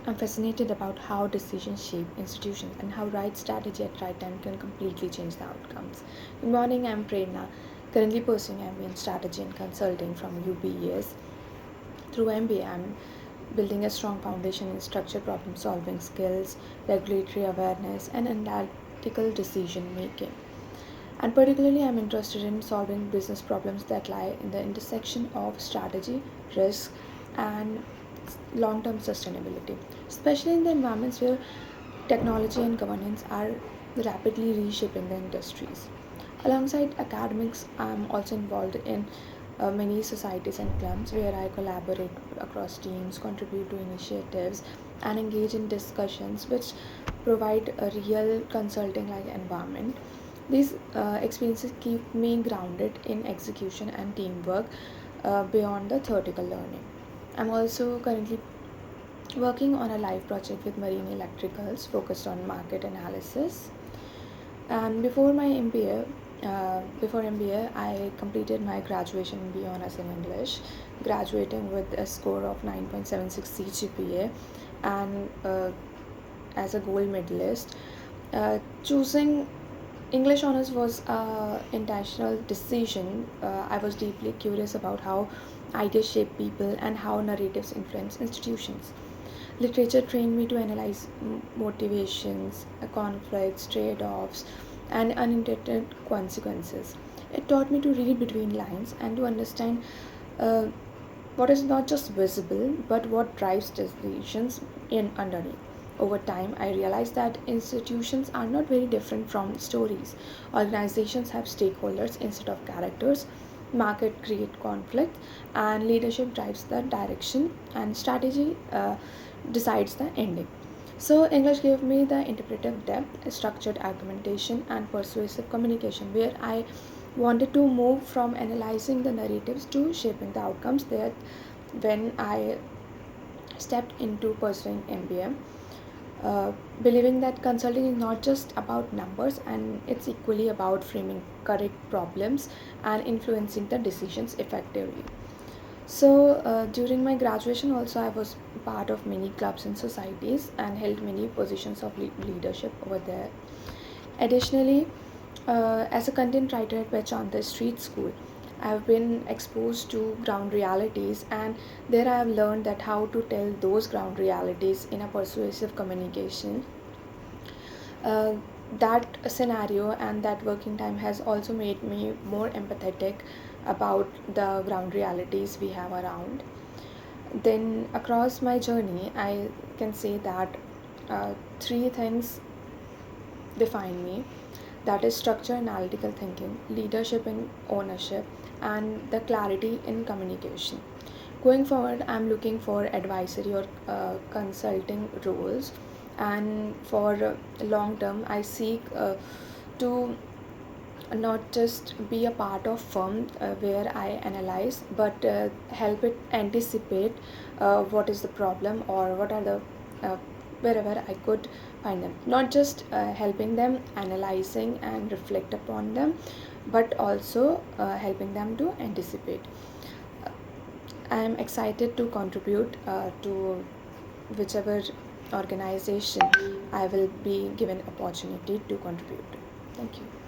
I'm fascinated about how decisions shape institutions and how right strategy at right time can completely change the outcomes. Good morning, I'm Prerna, currently pursuing MBA in strategy and consulting from UBS. Through MBA, I'm building a strong foundation in structured problem solving skills, regulatory awareness, and analytical decision making. And particularly, I'm interested in solving business problems that lie in the intersection of strategy, risk, and long term sustainability, especially in the environments where technology and governance are rapidly reshaping the industries. Alongside academics, I'm also involved in many societies and clubs where I collaborate across teams, contribute to initiatives, and engage in discussions which provide a real consulting like environment. These experiences keep me grounded in execution and teamwork beyond the theoretical learning. I'm also currently working on a live project with Marine Electricals focused on market analysis. And before MBA, I completed my graduation in B Honors in English, graduating with a score of 9.76 CGPA and as a gold medalist. Choosing English honors was an intentional decision. I was deeply curious about how ideas shape people and how narratives influence institutions. Literature trained me to analyze motivations, conflicts, trade offs, and unintended consequences. It taught me to read between lines and to understand uh, what is not just visible but what drives decisions in underneath. Over time, I realized that institutions are not very different from stories. Organizations have stakeholders instead of characters. Market create conflict, and leadership drives the direction, and strategy decides the ending. So, English gave me the interpretive depth, structured argumentation, and persuasive communication, where I wanted to move from analyzing the narratives to shaping the outcomes. That when I stepped into pursuing MBA, believing that consulting is not just about numbers and it's equally about framing correct problems and influencing the decisions effectively. So, during my graduation, also, I was part of many clubs and societies and held many positions of leadership over there. Additionally, as a content writer at Pehchan Street School, I have been exposed to ground realities, and there I have learned that how to tell those ground realities in a persuasive communication. uh, that scenario and that working time has also made me more empathetic about the ground realities we have around. Then, across my journey, I can say that three things define me, that is structure, analytical thinking, leadership and ownership, and the clarity in communication. Going forward, I'm looking for advisory or consulting roles, and for long term, I seek to not just be a part of firm where I analyze, but help it anticipate what is the problem or what are the uh, wherever I could find them. Not just helping them analyzing and reflect upon them, but also helping them to anticipate. I am excited to contribute to whichever organization I will be given opportunity to contribute to. Thank you.